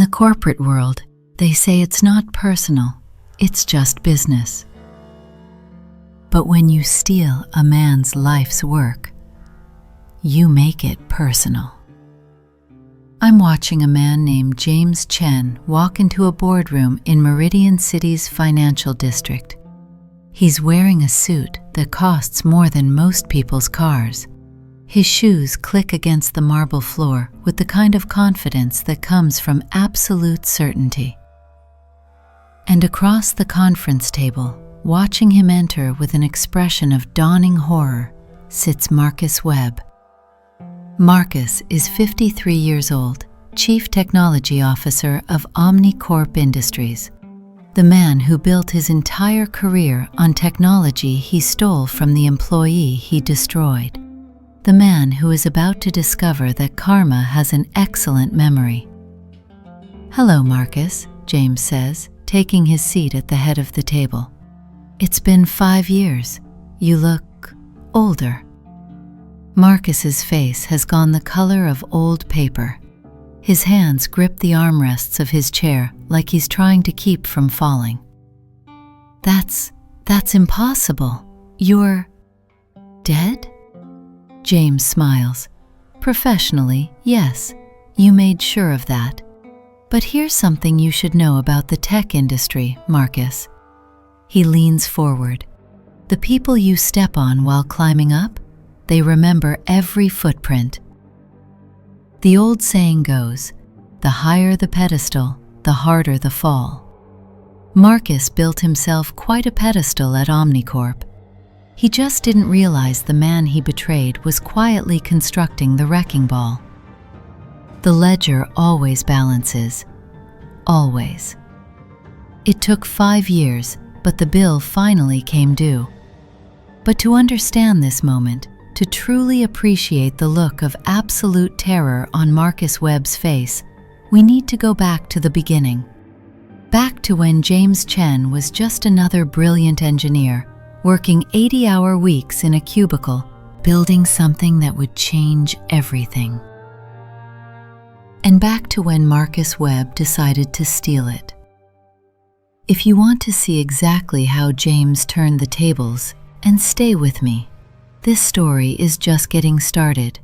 the corporate world, they say it's not personal, it's just business. But when you steal a man's life's work, you make it personal. I'm watching a man named James Chen walk into a boardroom in Meridian City's financial district. He's wearing a suit that costs more than most people's cars. His shoes click against the marble floor with the kind of confidence that comes from absolute certainty. And across the conference table, watching him enter with an expression of dawning horror, sits Marcus Webb. Marcus is 53 years old, Chief Technology Officer of OmniCorp Industries, the man who built his entire career on technology he stole from the employee he destroyed. The man who is about to discover that karma has an excellent memory. "Hello, Marcus," James says, taking his seat at the head of the table. "It's been 5 years. You look older." Marcus's face has gone the color of old paper. His hands grip the armrests of his chair like he's trying to keep from falling. That's impossible. You're dead?" James smiles. "Professionally, yes, you made sure of that. But here's something you should know about the tech industry, Marcus." He leans forward. "The people you step on while climbing up, they remember every footprint. The old saying goes, the higher the pedestal, the harder the fall." Marcus built himself quite a pedestal at OmniCorp. He just didn't realize the man he betrayed was quietly constructing the wrecking ball. The ledger always balances. Always. It took 5 years, but the bill finally came due. But to understand this moment, to truly appreciate the look of absolute terror on Marcus Webb's face, we need to go back to the beginning. Back to when James Chen was just another brilliant engineer, working 80-hour weeks in a cubicle, building something that would change everything. And back to when Marcus Webb decided to steal it. If you want to see exactly how James turned the tables, and stay with me, this story is just getting started.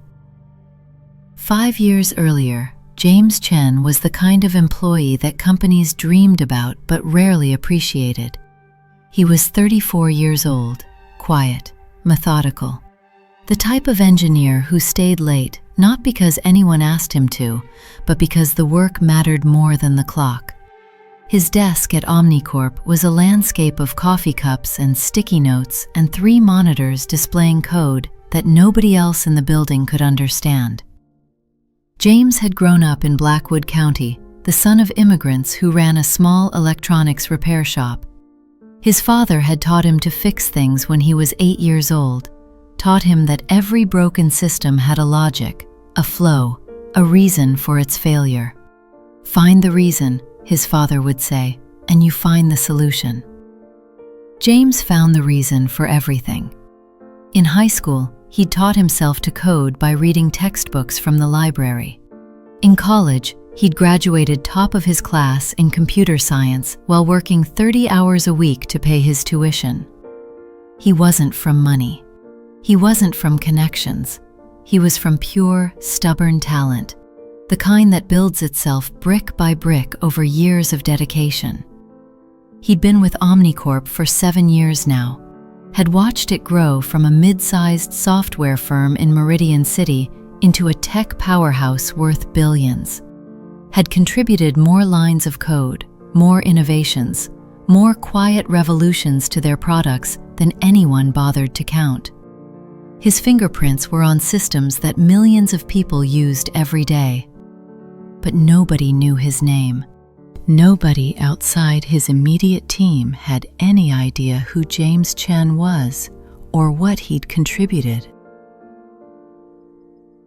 5 years earlier, James Chen was the kind of employee that companies dreamed about but rarely appreciated. He was 34 years old, quiet, methodical. The type of engineer who stayed late not because anyone asked him to, but because the work mattered more than the clock. His desk at OmniCorp was a landscape of coffee cups and sticky notes and 3 monitors displaying code that nobody else in the building could understand. James had grown up in Blackwood County, the son of immigrants who ran a small electronics repair shop. His father had taught him to fix things when he was 8 years old, taught him that every broken system had a logic, a flow, a reason for its failure. "Find the reason," his father would say, "and you find the solution." James found the reason for everything. In high school, he taught himself to code by reading textbooks from the library. In college, he'd graduated top of his class in computer science while working 30 hours a week to pay his tuition. He wasn't from money. He wasn't from connections. He was from pure, stubborn talent, the kind that builds itself brick by brick over years of dedication. He'd been with OmniCorp for 7 years now, had watched it grow from a mid-sized software firm in Meridian City into a tech powerhouse worth billions, had contributed more lines of code, more innovations, more quiet revolutions to their products than anyone bothered to count. His fingerprints were on systems that millions of people used every day. But nobody knew his name. Nobody outside his immediate team had any idea who James Chen was or what he'd contributed.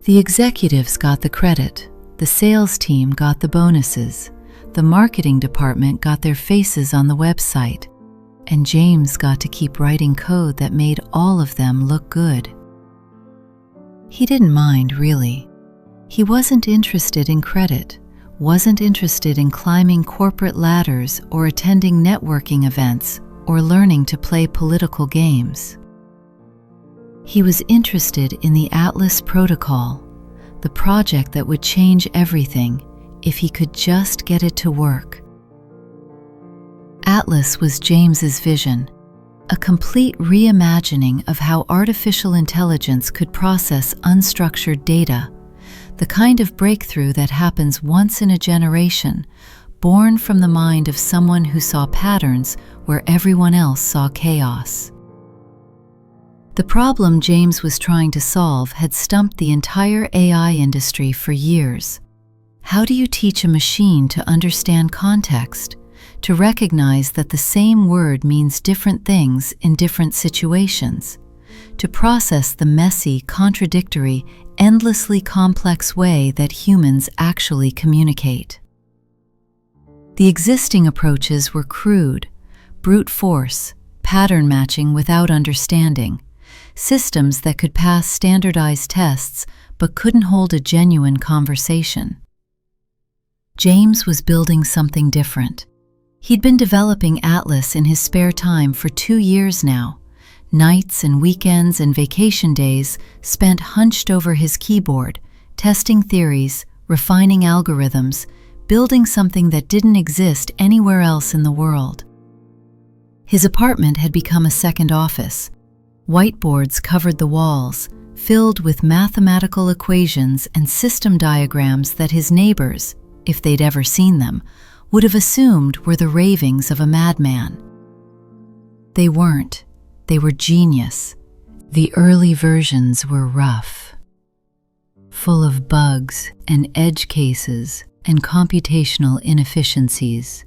The executives got the credit, the sales team got the bonuses, the marketing department got their faces on the website, and James got to keep writing code that made all of them look good. He didn't mind, really. He wasn't interested in credit. wasn't interested in climbing corporate ladders or attending networking events or learning to play political games. He was interested in the Atlas Protocol, the project that would change everything if he could just get it to work. Atlas was James's vision, a complete reimagining of how artificial intelligence could process unstructured data, the kind of breakthrough that happens once in a generation, born from the mind of someone who saw patterns where everyone else saw chaos. The problem James was trying to solve had stumped the entire AI industry for years. How do you teach a machine to understand context, to recognize that the same word means different things in different situations, to process the messy, contradictory, endlessly complex way that humans actually communicate? The existing approaches were crude, brute force, pattern matching without understanding, systems that could pass standardized tests but couldn't hold a genuine conversation. James was building something different. He'd been developing Atlas in his spare time for 2 years now, nights and weekends and vacation days spent hunched over his keyboard, testing theories, refining algorithms, building something that didn't exist anywhere else in the world. His apartment had become a second office. Whiteboards covered the walls, filled with mathematical equations and system diagrams that his neighbors, if they'd ever seen them, would have assumed were the ravings of a madman. They weren't. They were genius. The early versions were rough, full of bugs and edge cases and computational inefficiencies.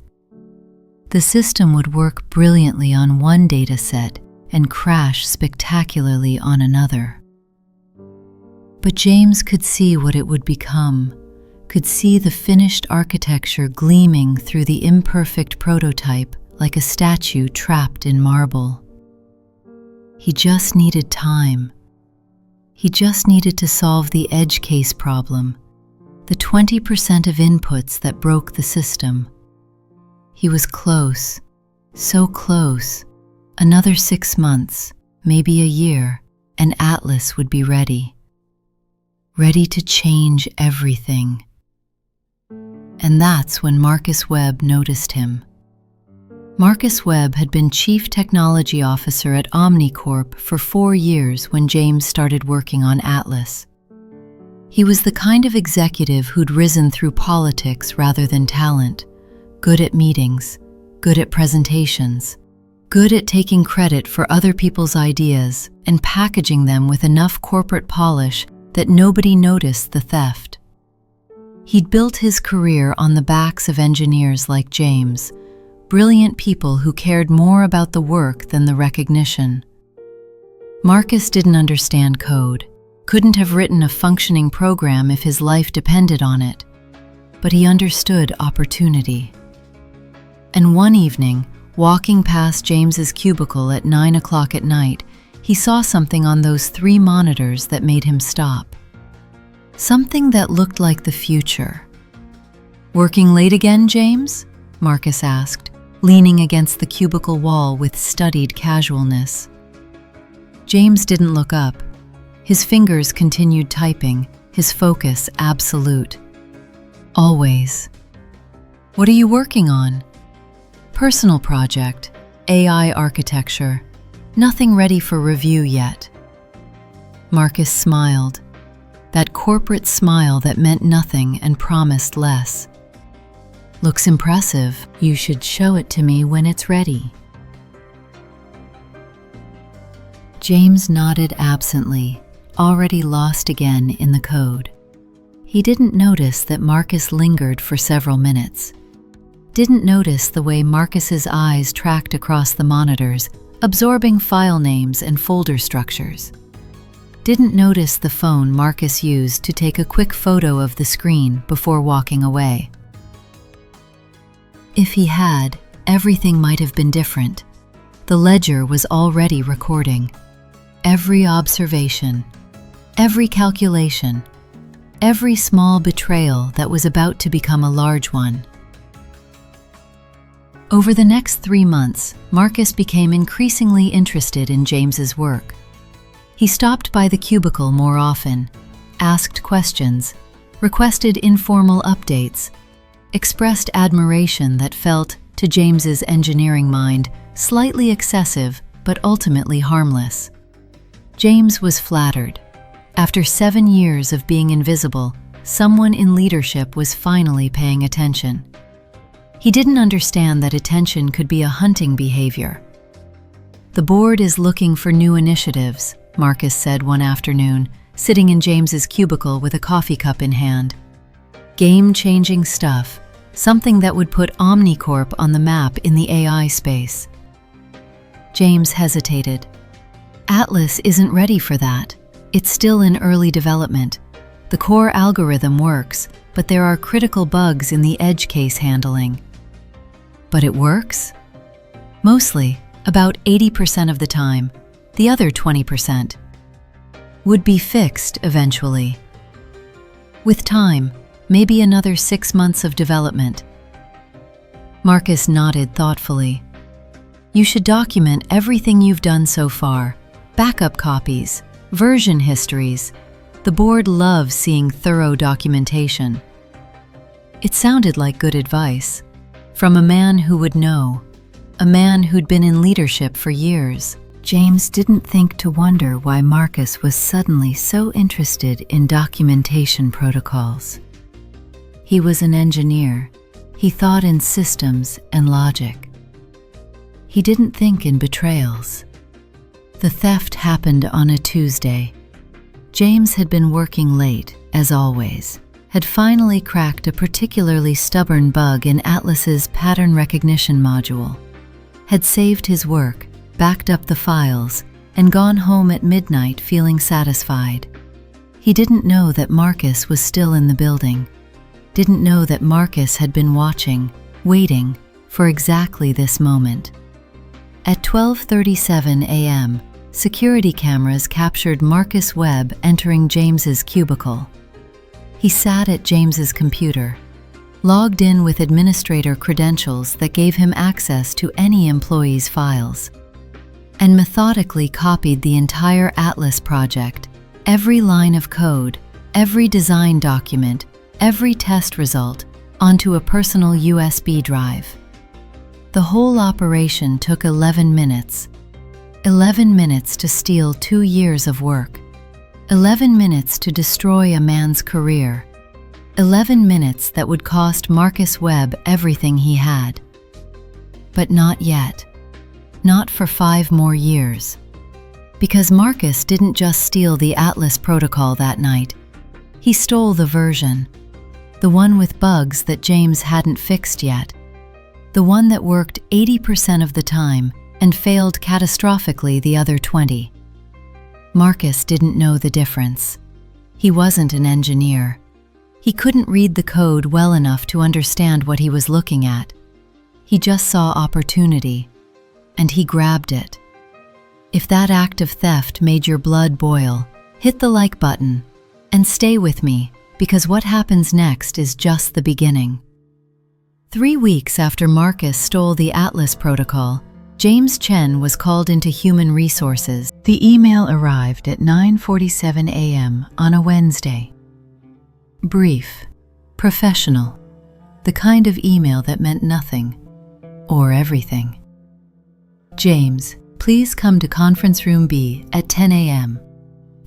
The system would work brilliantly on one data set and crash spectacularly on another. But James could see what it would become, could see the finished architecture gleaming through the imperfect prototype like a statue trapped in marble. He just needed time. He just needed to solve the edge case problem, the 20% of inputs that broke the system. He was close, so close. Another 6 months, maybe a year, and Atlas would be ready. Ready to change everything. And that's when Marcus Webb noticed him. Marcus Webb had been Chief Technology Officer at Omnicorp for 4 years when James started working on Atlas. He was the kind of executive who'd risen through politics rather than talent, good at meetings, good at presentations, good at taking credit for other people's ideas and packaging them with enough corporate polish that nobody noticed the theft. He'd built his career on the backs of engineers like James, brilliant people who cared more about the work than the recognition. Marcus didn't understand code, couldn't have written a functioning program if his life depended on it, but he understood opportunity. And one evening, walking past James's cubicle at 9 o'clock at night, he saw something on those 3 monitors that made him stop. Something that looked like the future. "Working late again, James?" Marcus asked, leaning against the cubicle wall with studied casualness. James didn't look up. His fingers continued typing, his focus absolute. "Always." "What are you working on?" "Personal project, AI architecture. Nothing ready for review yet." Marcus smiled. That corporate smile that meant nothing and promised less. "Looks impressive. You should show it to me when it's ready." James nodded absently, already lost again in the code. He didn't notice that Marcus lingered for several minutes. Didn't notice the way Marcus's eyes tracked across the monitors, absorbing file names and folder structures. Didn't notice the phone Marcus used to take a quick photo of the screen before walking away. If he had, everything might have been different. The ledger was already recording. Every observation, every calculation, every small betrayal that was about to become a large one. Over the next 3 months, Marcus became increasingly interested in James's work. He stopped by the cubicle more often, asked questions, requested informal updates, expressed admiration that felt, to James's engineering mind, slightly excessive but ultimately harmless. James was flattered. After 7 years of being invisible, someone in leadership was finally paying attention. He didn't understand that attention could be a hunting behavior. "The board is looking for new initiatives," Marcus said one afternoon, sitting in James's cubicle with a coffee cup in hand. "Game-changing stuff, something that would put Omnicorp on the map in the AI space." James hesitated. "Atlas isn't ready for that. It's still in early development. The core algorithm works, but there are critical bugs in the edge case handling." "But it works?" "Mostly, about 80% of the time. The other 20% would be fixed eventually. With time, maybe another 6 months of development." Marcus nodded thoughtfully. "You should document everything you've done so far. Backup copies, version histories. The board loves seeing thorough documentation." It sounded like good advice, from a man who would know, a man who'd been in leadership for years. James didn't think to wonder why Marcus was suddenly so interested in documentation protocols. He was an engineer. He thought in systems and logic. He didn't think in betrayals. The theft happened on a Tuesday. James had been working late, as always, had finally cracked a particularly stubborn bug in Atlas's pattern recognition module, had saved his work, backed up the files, and gone home at midnight feeling satisfied. He didn't know that Marcus was still in the building, didn't know that Marcus had been watching, waiting, for exactly this moment. At 12:37 a.m., security cameras captured Marcus Webb entering James's cubicle. He sat at James's computer, logged in with administrator credentials that gave him access to any employee's files, and methodically copied the entire Atlas project, every line of code, every design document, every test result, onto a personal USB drive. The whole operation took 11 minutes. 11 minutes to steal 2 years of work. 11 minutes to destroy a man's career. 11 minutes that would cost Marcus Webb everything he had. But not yet. Not for 5 more years. Because Marcus didn't just steal the Atlas protocol that night. He stole the version. The one with bugs that James hadn't fixed yet. The one that worked 80% of the time and failed catastrophically the other 20. Marcus didn't know the difference. He wasn't an engineer. He couldn't read the code well enough to understand what he was looking at. He just saw opportunity, and he grabbed it. If that act of theft made your blood boil, hit the like button, and stay with me, because what happens next is just the beginning. 3 weeks after Marcus stole the Atlas protocol, James Chen was called into Human Resources. The email arrived at 9:47 a.m. on a Wednesday. Brief, professional, the kind of email that meant nothing, or everything. "James, please come to Conference Room B at 10 a.m.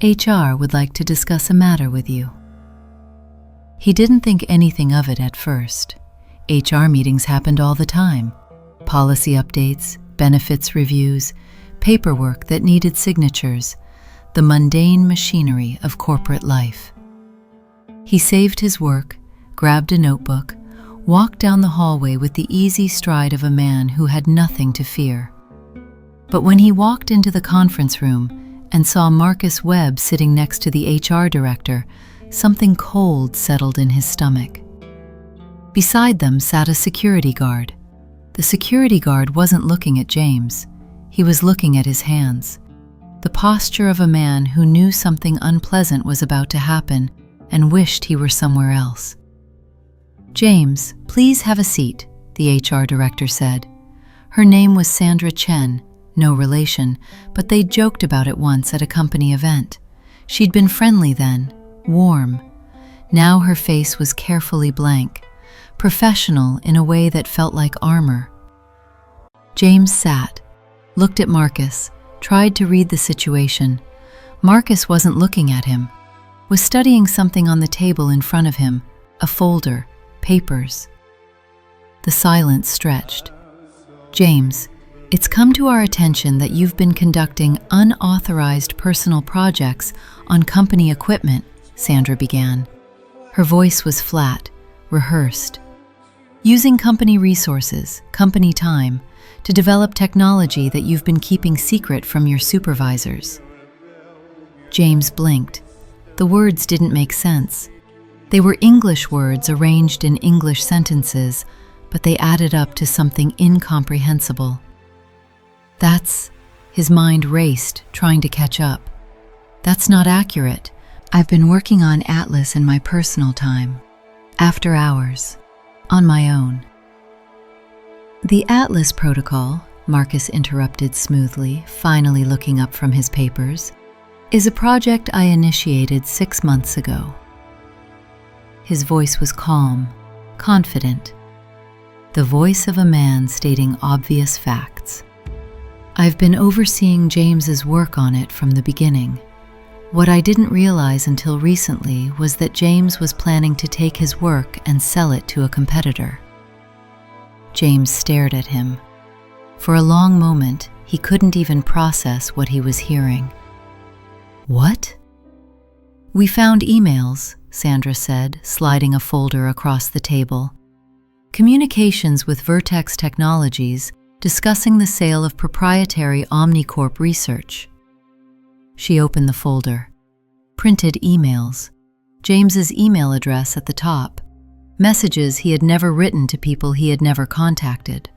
HR would like to discuss a matter with you." He didn't think anything of it at first. HR meetings happened all the time. Policy updates, benefits reviews, paperwork that needed signatures, the mundane machinery of corporate life. He saved his work, grabbed a notebook, walked down the hallway with the easy stride of a man who had nothing to fear. But when he walked into the conference room and saw Marcus Webb sitting next to the HR director, something cold settled in his stomach. Beside them sat a security guard. The security guard wasn't looking at James. He was looking at his hands. The posture of a man who knew something unpleasant was about to happen and wished he were somewhere else. "James, please have a seat," the HR director said. Her name was Sandra Chen, no relation, but they'd joked about it once at a company event. She'd been friendly then, warm. Now her face was carefully blank, professional in a way that felt like armor. James sat, looked at Marcus, tried to read the situation. Marcus wasn't looking at him, was studying something on the table in front of him, a folder, papers. The silence stretched. "James, it's come to our attention that you've been conducting unauthorized personal projects on company equipment," Sandra began. Her voice was flat, rehearsed. "Using company resources, company time, to develop technology that you've been keeping secret from your supervisors." James blinked. The words didn't make sense. They were English words arranged in English sentences, but they added up to something incomprehensible. His mind raced, trying to catch up. "That's not accurate. I've been working on Atlas in my personal time, after hours, on my own." "The Atlas protocol," Marcus interrupted smoothly, finally looking up from his papers, "is a project I initiated 6 months ago." His voice was calm, confident, the voice of a man stating obvious facts. "I've been overseeing James's work on it from the beginning. What I didn't realize until recently was that James was planning to take his work and sell it to a competitor." James stared at him. For a long moment, he couldn't even process what he was hearing. "What?" "We found emails," Sandra said, sliding a folder across the table. "Communications with Vertex Technologies discussing the sale of proprietary Omnicorp research." She opened the folder. Printed emails. James's email address at the top. Messages he had never written to people he had never contacted.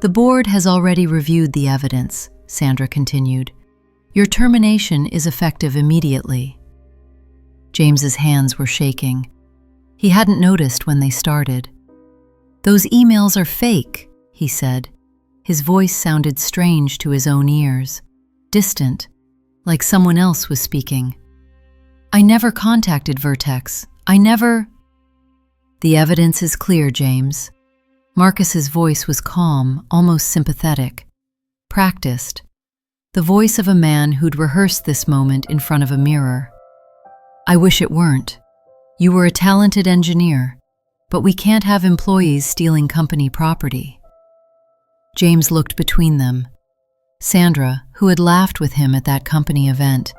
"The board has already reviewed the evidence," Sandra continued. "Your termination is effective immediately." James's hands were shaking. He hadn't noticed when they started. "Those emails are fake," he said. His voice sounded strange to his own ears, distant, like someone else was speaking. "I never contacted Vertex. I never—" "The evidence is clear, James." Marcus's voice was calm, almost sympathetic, practiced, the voice of a man who'd rehearsed this moment in front of a mirror. "I wish it weren't. You were a talented engineer, but we can't have employees stealing company property." James looked between them. Sandra, who had laughed with him at that company event,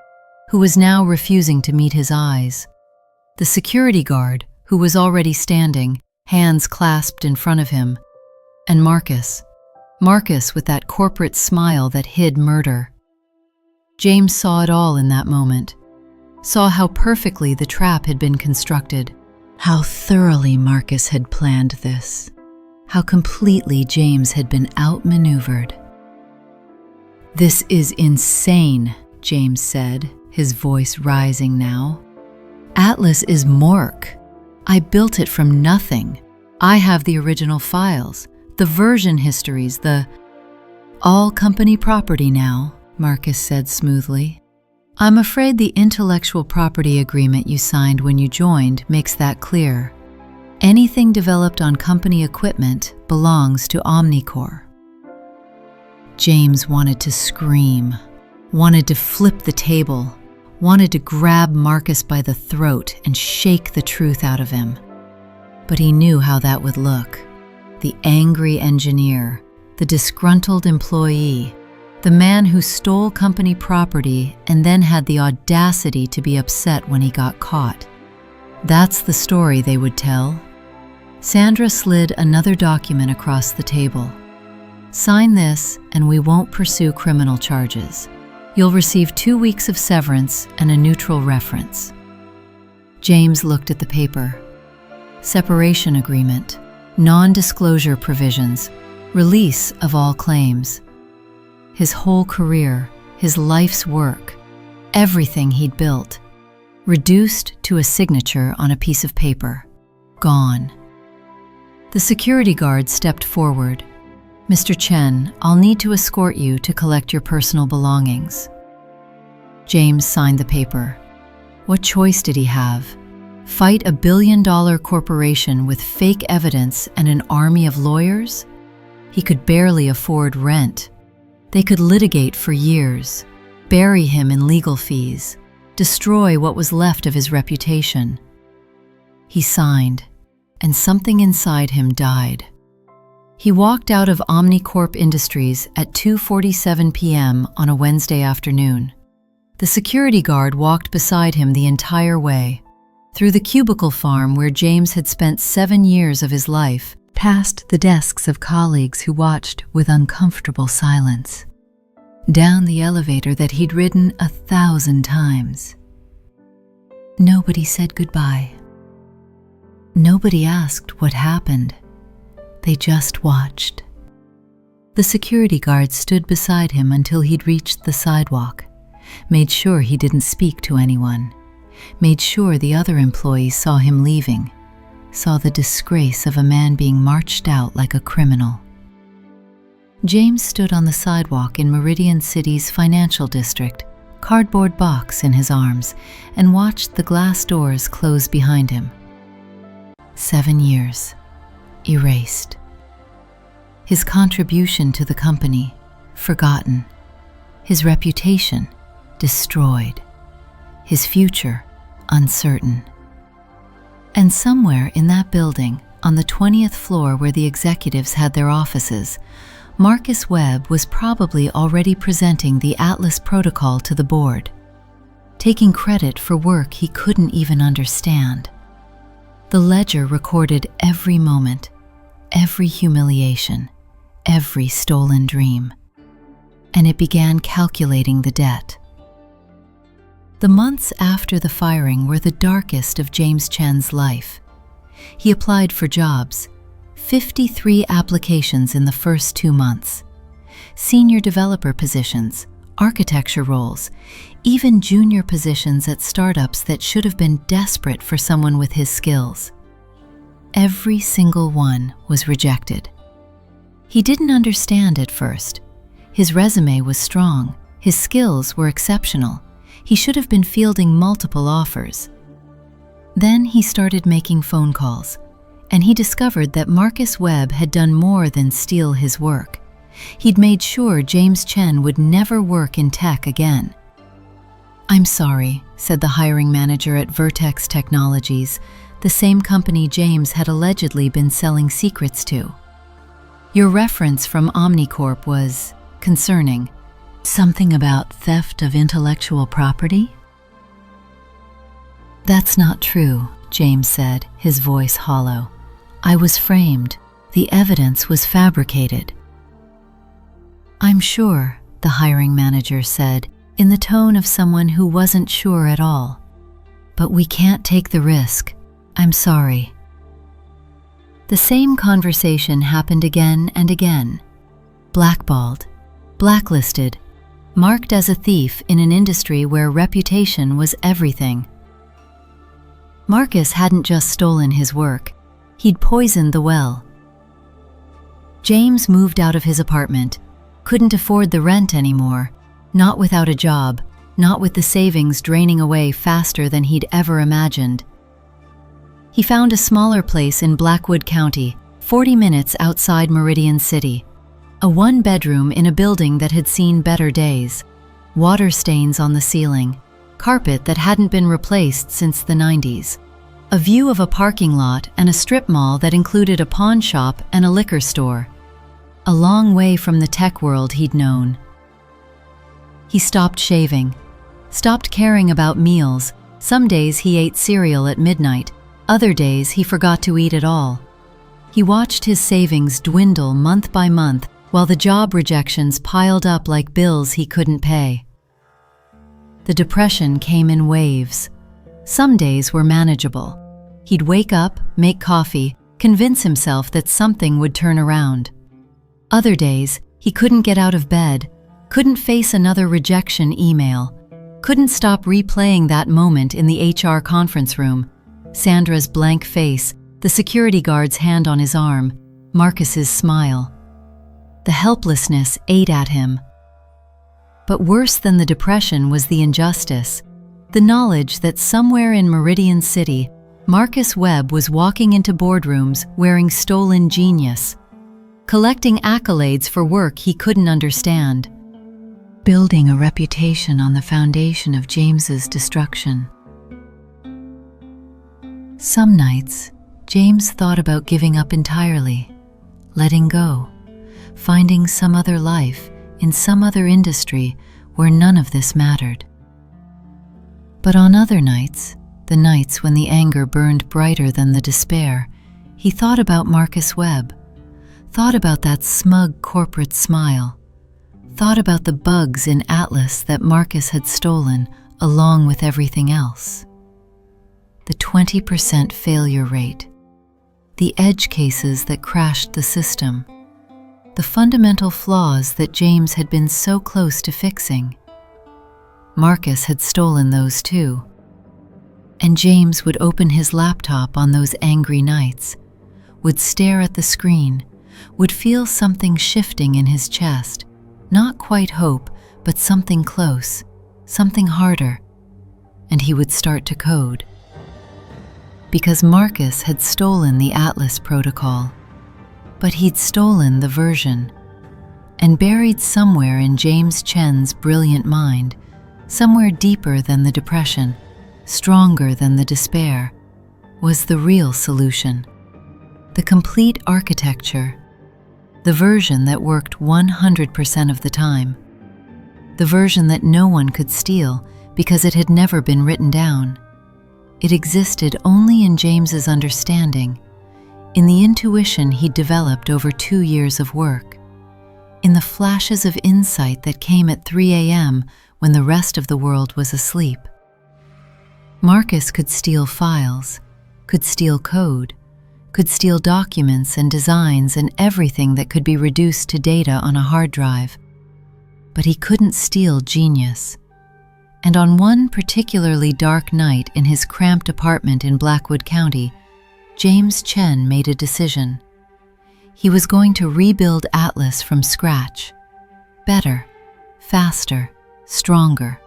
who was now refusing to meet his eyes. The security guard, who was already standing, hands clasped in front of him. And Marcus with that corporate smile that hid murder. James saw it all in that moment, saw how perfectly the trap had been constructed, how thoroughly Marcus had planned this, how completely James had been outmaneuvered. "This is insane," James said, his voice rising now. "Atlas is Mork. I built it from nothing. I have the original files, the version histories, all company property now," Marcus said smoothly. "I'm afraid the intellectual property agreement you signed when you joined makes that clear. Anything developed on company equipment belongs to Omnicorp." James wanted to scream, wanted to flip the table, wanted to grab Marcus by the throat and shake the truth out of him. But he knew how that would look. The angry engineer, the disgruntled employee, the man who stole company property and then had the audacity to be upset when he got caught. That's the story they would tell. Sandra slid another document across the table. "Sign this and we won't pursue criminal charges. You'll receive 2 weeks of severance and a neutral reference." James looked at the paper. Separation agreement, non-disclosure provisions, release of all claims. His whole career, his life's work, everything he'd built. reduced to a signature on a piece of paper. Gone. The security guard stepped forward. "Mr. Chen, I'll need to escort you to collect your personal belongings." James signed the paper. What choice did he have? Fight a billion-dollar corporation with fake evidence and an army of lawyers? He could barely afford rent. They could litigate for years, bury him in legal fees, destroy what was left of his reputation. He signed, and something inside him died. He walked out of Omnicorp Industries at 2:47 p.m. on a Wednesday afternoon. The security guard walked beside him the entire way, through the cubicle farm where James had spent 7 years of his life, past the desks of colleagues who watched with uncomfortable silence, down the elevator that he'd ridden 1,000 times. Nobody said goodbye. Nobody asked what happened. They just watched. The security guard stood beside him until he'd reached the sidewalk, made sure he didn't speak to anyone, made sure the other employees saw him leaving, saw the disgrace of a man being marched out like a criminal. James stood on the sidewalk in Meridian City's financial district, cardboard box in his arms, and watched the glass doors close behind him. 7 years, erased. His contribution to the company, forgotten. His reputation, destroyed. His future, uncertain. And somewhere in that building, on the 20th floor where the executives had their offices, Marcus Webb was probably already presenting the Atlas protocol to the board, taking credit for work he couldn't even understand. The ledger recorded every moment, every humiliation, every stolen dream, and it began calculating the debt. The months after the firing were the darkest of James Chen's life. He applied for jobs, 53 applications in the first 2 months. Senior developer positions, architecture roles, even junior positions at startups that should have been desperate for someone with his skills. Every single one was rejected. He didn't understand at first. His resume was strong, his skills were exceptional. He should have been fielding multiple offers. Then he started making phone calls, and he discovered that Marcus Webb had done more than steal his work. He'd made sure James Chen would never work in tech again. "I'm sorry," said the hiring manager at Vertex Technologies, the same company James had allegedly been selling secrets to. "Your reference from Omnicorp was concerning. Something about theft of intellectual property?" "That's not true," James said, his voice hollow. "I was framed. The evidence was fabricated." "I'm sure," the hiring manager said, in the tone of someone who wasn't sure at all. "But we can't take the risk. I'm sorry." The same conversation happened again and again. Blackballed, blacklisted, marked as a thief in an industry where reputation was everything. Marcus hadn't just stolen his work, he'd poisoned the well. James moved out of his apartment, couldn't afford the rent anymore, not without a job, not with the savings draining away faster than he'd ever imagined. He found a smaller place in Blackwood County, 40 minutes outside Meridian City. A one-bedroom in a building that had seen better days. Water stains on the ceiling, carpet that hadn't been replaced since the 90s. A view of a parking lot and a strip mall that included a pawn shop and a liquor store. A long way from the tech world he'd known. He stopped shaving, stopped caring about meals. Some days he ate cereal at midnight, other days he forgot to eat at all. He watched his savings dwindle month by month while the job rejections piled up like bills he couldn't pay. The depression came in waves. Some days were manageable. He'd wake up, make coffee, convince himself that something would turn around. Other days, he couldn't get out of bed, couldn't face another rejection email, Couldn't stop replaying that moment in the HR conference room. Sandra's blank face, the security guard's hand on his arm, Marcus's smile. The helplessness ate at him. But worse than the depression was the injustice, the knowledge that somewhere in Meridian City, Marcus Webb was walking into boardrooms wearing stolen genius, collecting accolades for work he couldn't understand, building a reputation on the foundation of James's destruction. Some nights, James thought about giving up entirely, letting go, finding some other life in some other industry where none of this mattered. But on other nights, the nights when the anger burned brighter than the despair, he thought about Marcus Webb, thought about that smug corporate smile, thought about the bugs in Atlas that Marcus had stolen along with everything else. The 20% failure rate, the edge cases that crashed the system, the fundamental flaws that James had been so close to fixing. Marcus had stolen those too. And James would open his laptop on those angry nights, would stare at the screen, would feel something shifting in his chest, not quite hope, but something close, something harder, and he would start to code. Because Marcus had stolen the Atlas protocol, but he'd stolen the version. And buried somewhere in James Chen's brilliant mind, somewhere deeper than the depression, stronger than the despair, was the real solution. The complete architecture, the version that worked 100% of the time, the version that no one could steal because it had never been written down. It existed only in James's understanding, in the intuition he'd developed over 2 years of work, in the flashes of insight that came at 3 a.m. when the rest of the world was asleep. Marcus could steal files, could steal code, could steal documents and designs and everything that could be reduced to data on a hard drive. But he couldn't steal genius. And on one particularly dark night in his cramped apartment in Blackwood County, James Chen made a decision. He was going to rebuild Atlas from scratch. Better, faster, stronger.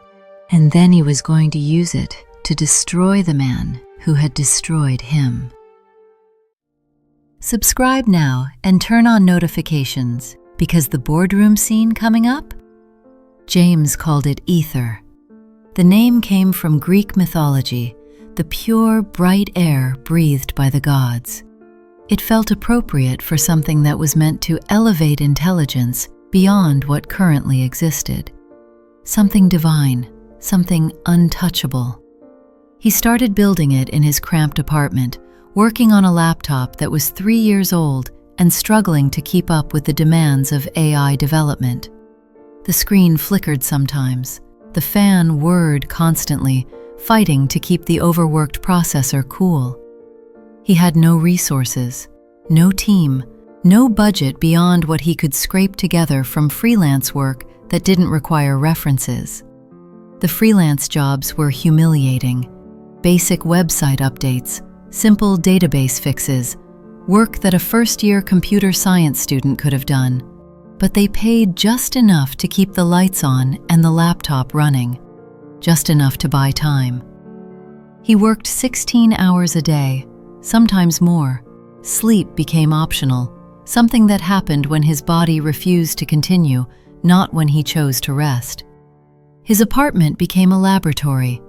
And then he was going to use it to destroy the man who had destroyed him. Subscribe now and turn on notifications, because the boardroom scene coming up? James called it Aether. The name came from Greek mythology, the pure, bright air breathed by the gods. It felt appropriate for something that was meant to elevate intelligence beyond what currently existed. Something divine, something untouchable. He started building it in his cramped apartment, working on a laptop that was 3 years old and struggling to keep up with the demands of AI development. The screen flickered sometimes. The fan whirred constantly, fighting to keep the overworked processor cool. He had no resources, no team, no budget beyond what he could scrape together from freelance work that didn't require references. The freelance jobs were humiliating. Basic website updates, simple database fixes, work that a first-year computer science student could have done. But they paid just enough to keep the lights on and the laptop running, just enough to buy time. He worked 16 hours a day, sometimes more. Sleep became optional, something that happened when his body refused to continue, not when he chose to rest. His apartment became a laboratory.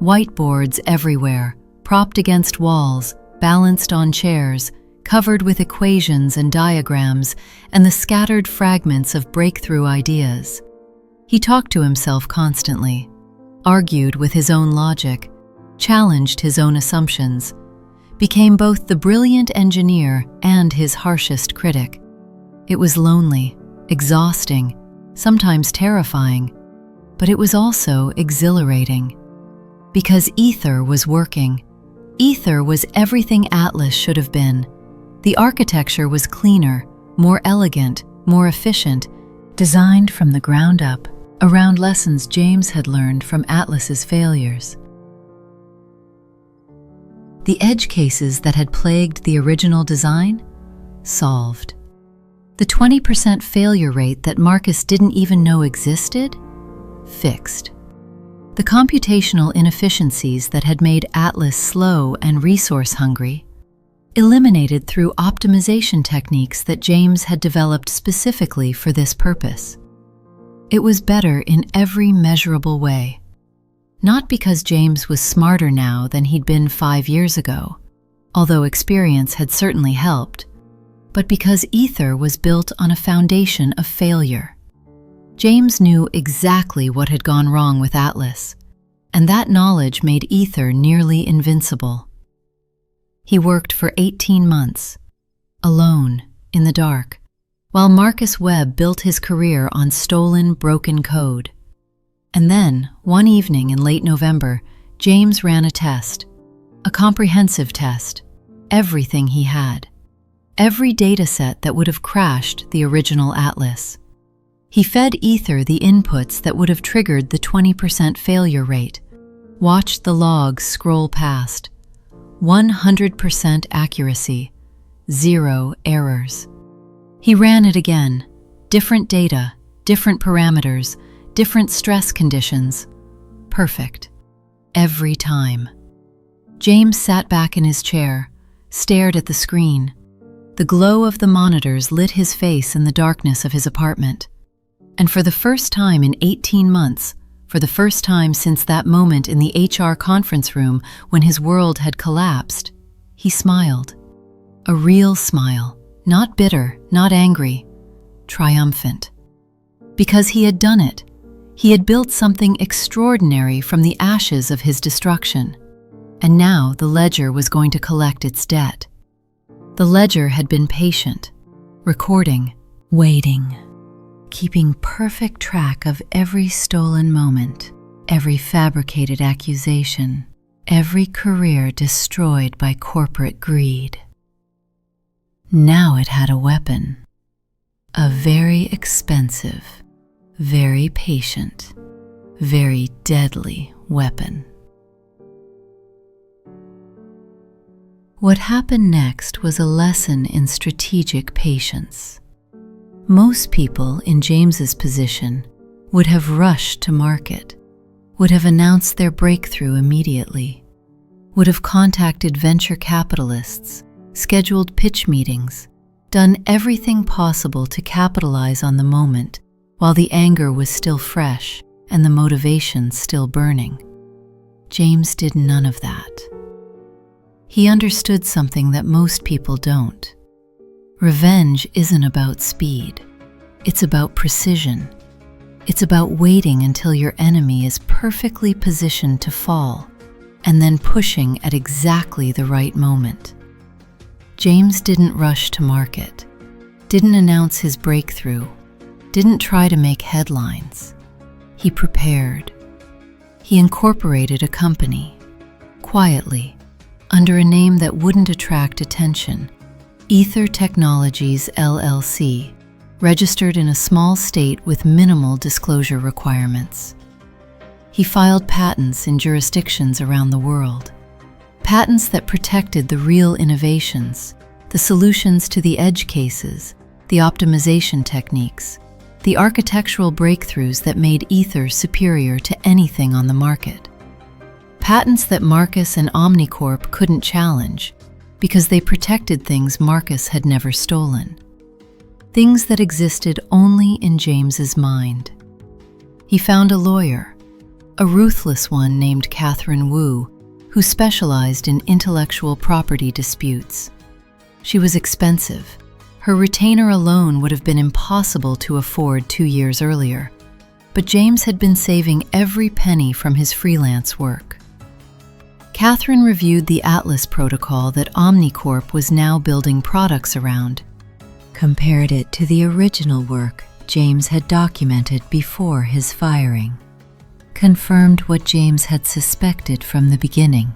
Whiteboards everywhere, propped against walls, balanced on chairs, covered with equations and diagrams and the scattered fragments of breakthrough ideas. He talked to himself constantly, argued with his own logic, challenged his own assumptions, became both the brilliant engineer and his harshest critic. It was lonely, exhausting, sometimes terrifying, but it was also exhilarating. Because Aether was working. Aether was everything Atlas should have been. The architecture was cleaner, more elegant, more efficient, designed from the ground up around lessons James had learned from Atlas's failures. The edge cases that had plagued the original design? Solved. The 20% failure rate that Marcus didn't even know existed? Fixed. The computational inefficiencies that had made Atlas slow and resource-hungry? Eliminated through optimization techniques that James had developed specifically for this purpose. It was better in every measurable way. Not because James was smarter now than he'd been 5 years ago, although experience had certainly helped, but because Aether was built on a foundation of failure. James knew exactly what had gone wrong with Atlas, and that knowledge made Aether nearly invincible. He worked for 18 months, alone, in the dark, while Marcus Webb built his career on stolen, broken code. And then, one evening in late November, James ran a test, a comprehensive test, everything he had, every dataset that would have crashed the original Atlas. He fed Aether the inputs that would have triggered the 20% failure rate, watched the logs scroll past. 100% accuracy, 0 errors. He ran it again, different data, different parameters, different stress conditions. Perfect. Every time. James sat back in his chair, stared at the screen. The glow of the monitors lit his face in the darkness of his apartment. And for the first time in 18 months, for the first time since that moment in the HR conference room when his world had collapsed, he smiled. A real smile, not bitter, not angry, triumphant. Because he had done it. He had built something extraordinary from the ashes of his destruction. And now the ledger was going to collect its debt. The ledger had been patient, recording, waiting, keeping perfect track of every stolen moment, every fabricated accusation, every career destroyed by corporate greed. Now it had a weapon, a very expensive, very patient, very deadly weapon. What happened next was a lesson in strategic patience. Most people in James's position would have rushed to market, would have announced their breakthrough immediately, would have contacted venture capitalists, scheduled pitch meetings, done everything possible to capitalize on the moment while the anger was still fresh and the motivation still burning. James did none of that. He understood something that most people don't. Revenge isn't about speed. It's about precision. It's about waiting until your enemy is perfectly positioned to fall, and then pushing at exactly the right moment. James didn't rush to market, didn't announce his breakthrough, didn't try to make headlines. He prepared. He incorporated a company, quietly, under a name that wouldn't attract attention, Aether Technologies LLC, registered in a small state with minimal disclosure requirements. He filed patents in jurisdictions around the world, patents that protected the real innovations, the solutions to the edge cases, the optimization techniques, the architectural breakthroughs that made Aether superior to anything on the market. Patents that Marcus and Omnicorp couldn't challenge because they protected things Marcus had never stolen. Things that existed only in James's mind. He found a lawyer, a ruthless one named Catherine Wu, who specialized in intellectual property disputes. She was expensive. Her retainer alone would have been impossible to afford 2 years earlier, but James had been saving every penny from his freelance work. Catherine reviewed the Atlas protocol that Omnicorp was now building products around, compared it to the original work James had documented before his firing, confirmed what James had suspected from the beginning.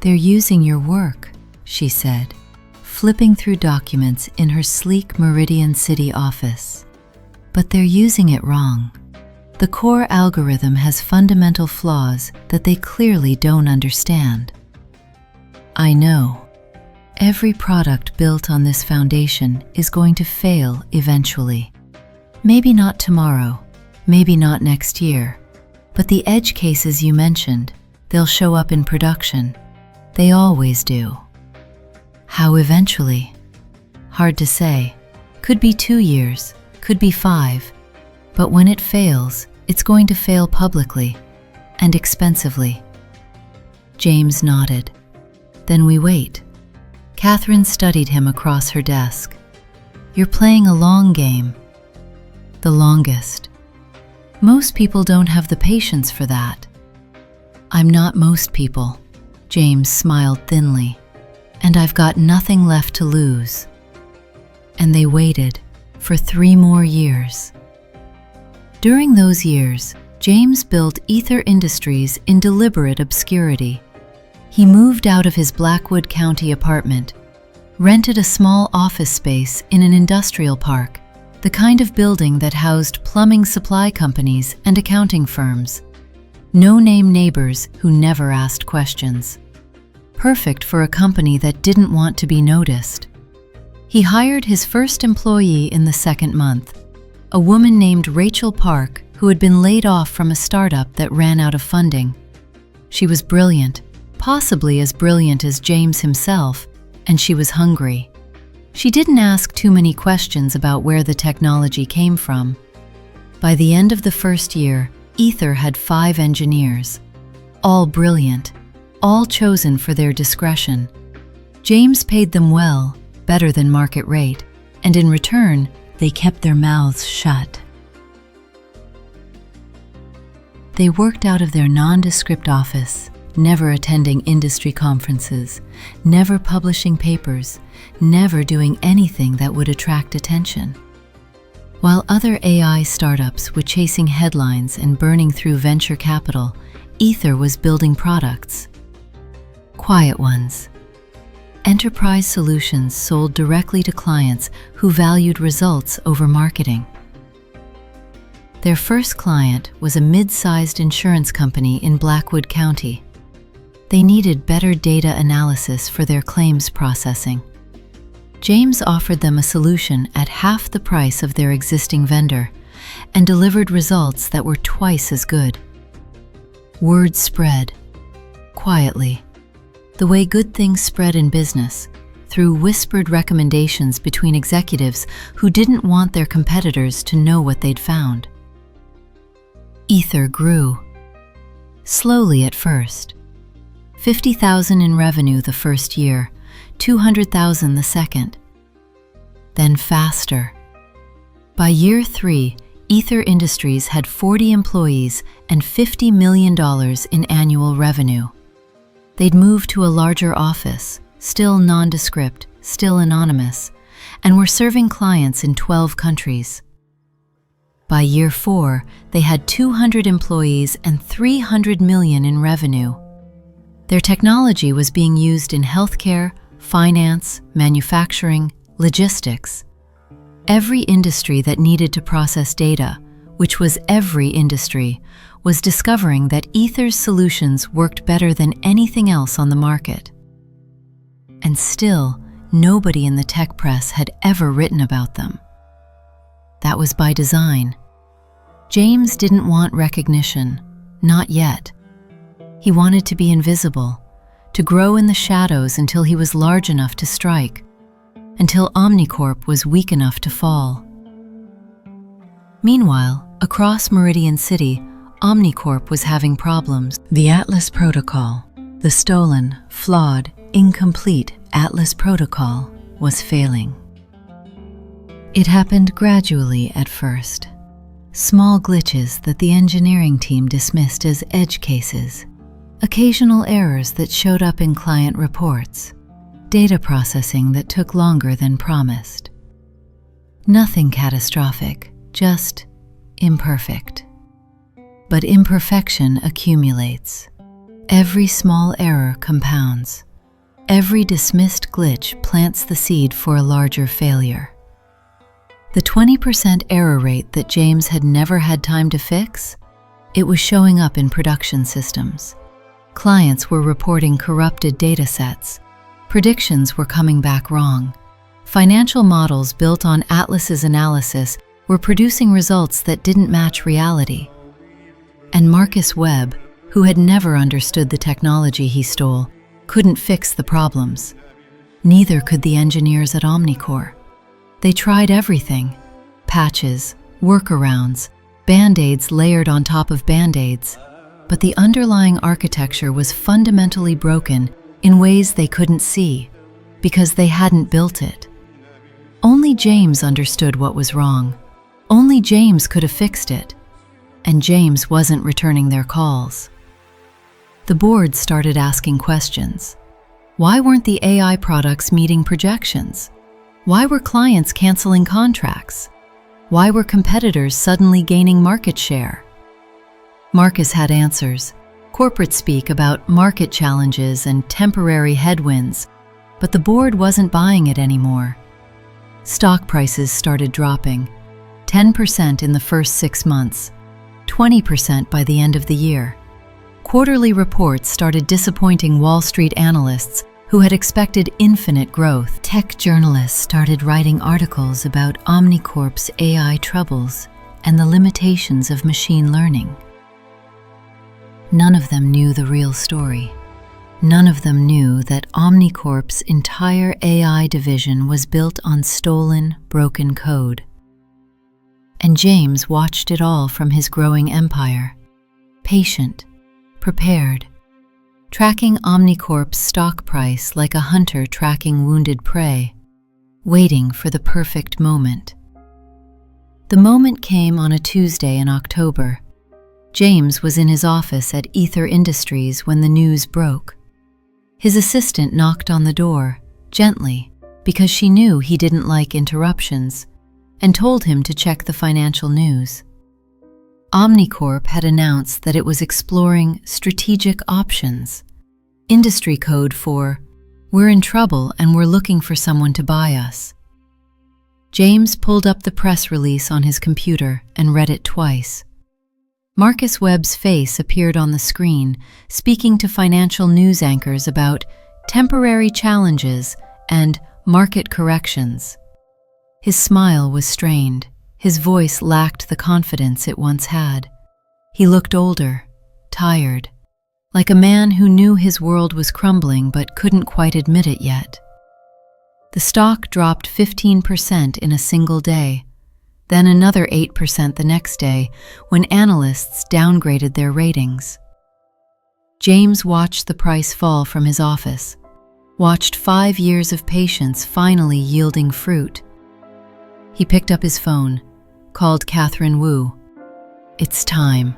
"They're using your work," she said, flipping through documents in her sleek Meridian City office. "But they're using it wrong. The core algorithm has fundamental flaws that they clearly don't understand. I know. Every product built on this foundation is going to fail eventually. Maybe not tomorrow, maybe not next year, but the edge cases you mentioned, they'll show up in production. They always do. How eventually? Hard to say. Could be 2 years, could be 5, but when it fails, it's going to fail publicly and expensively. James nodded. Then we wait. Catherine studied him across her desk. You're playing a long game. The longest. Most people don't have the patience for that. I'm not most people, James smiled thinly, and I've got nothing left to lose. And they waited for 3 more years. During those years, James built Aether Industries in deliberate obscurity. He moved out of his Blackwood County apartment, rented a small office space in an industrial park, the kind of building that housed plumbing supply companies and accounting firms. No-name neighbors who never asked questions. Perfect for a company that didn't want to be noticed. He hired his first employee in the 2nd month, a woman named Rachel Park who had been laid off from a startup that ran out of funding. She was brilliant, possibly as brilliant as James himself, and she was hungry. She didn't ask too many questions about where the technology came from. By the end of the first year, Aether had 5 engineers, all brilliant, all chosen for their discretion. James paid them well, better than market rate, and in return, they kept their mouths shut. They worked out of their nondescript office, never attending industry conferences, never publishing papers, never doing anything that would attract attention. While other AI startups were chasing headlines and burning through venture capital, Aether was building products. Quiet ones. Enterprise solutions sold directly to clients who valued results over marketing. Their first client was a mid-sized insurance company in Blackwood County. They needed better data analysis for their claims processing. James offered them a solution at half the price of their existing vendor and delivered results that were twice as good. Word spread, quietly, the way good things spread in business, through whispered recommendations between executives who didn't want their competitors to know what they'd found. Aether grew. Slowly at first. $50,000 in revenue the first year, $200,000 the second. Then faster. By year 3, Aether Industries had 40 employees and $50 million in annual revenue. They'd moved to a larger office, still nondescript, still anonymous, and were serving clients in 12 countries. By year 4, they had 200 employees and $300 million in revenue. Their technology was being used in healthcare, finance, manufacturing, logistics. Every industry that needed to process data, which was every industry, was discovering that Aether's solutions worked better than anything else on the market. And still, nobody in the tech press had ever written about them. That was by design. James didn't want recognition, not yet. He wanted to be invisible, to grow in the shadows until he was large enough to strike, until Omnicorp was weak enough to fall. Meanwhile, across Meridian City, Omnicorp was having problems. The Atlas Protocol, the stolen, flawed, incomplete Atlas Protocol, was failing. It happened gradually at first. Small glitches that the engineering team dismissed as edge cases. Occasional errors that showed up in client reports. Data processing that took longer than promised. Nothing catastrophic, just imperfect. But imperfection accumulates. Every small error compounds. Every dismissed glitch plants the seed for a larger failure. The 20% error rate that James had never had time to fix? It was showing up in production systems. Clients were reporting corrupted data sets. Predictions were coming back wrong. Financial models built on Atlas's analysis were producing results that didn't match reality. And Marcus Webb, who had never understood the technology he stole, couldn't fix the problems. Neither could the engineers at Omnicorp. They tried everything: patches, workarounds, band-aids layered on top of band-aids, but the underlying architecture was fundamentally broken in ways they couldn't see, because they hadn't built it. Only James understood what was wrong. Only James could have fixed it, and James wasn't returning their calls. The board started asking questions. Why weren't the AI products meeting projections? Why were clients canceling contracts? Why were competitors suddenly gaining market share? Marcus had answers, corporate speak about market challenges and temporary headwinds, but the board wasn't buying it anymore. Stock prices started dropping, 10% in the first 6 months, 20% by the end of the year. Quarterly reports started disappointing Wall Street analysts who had expected infinite growth. Tech journalists started writing articles about Omnicorp's AI troubles and the limitations of machine learning. None of them knew the real story. None of them knew that Omnicorp's entire AI division was built on stolen, broken code. And James watched it all from his growing empire, patient, prepared, tracking Omnicorp's stock price like a hunter tracking wounded prey, waiting for the perfect moment. The moment came on a Tuesday in October. James was in his office at Aether Industries when the news broke. His assistant knocked on the door, gently, because she knew he didn't like interruptions, and told him to check the financial news. Omnicorp had announced that it was exploring strategic options, industry code for, "We're in trouble and we're looking for someone to buy us." James pulled up the press release on his computer and read it twice. Marcus Webb's face appeared on the screen, speaking to financial news anchors about temporary challenges and market corrections. His smile was strained. His voice lacked the confidence it once had. He looked older, tired, like a man who knew his world was crumbling but couldn't quite admit it yet. The stock dropped 15% in a single day, then another 8% the next day when analysts downgraded their ratings. James watched the price fall from his office, watched 5 years of patience finally yielding fruit. He picked up his phone, called Catherine Wu. "It's time."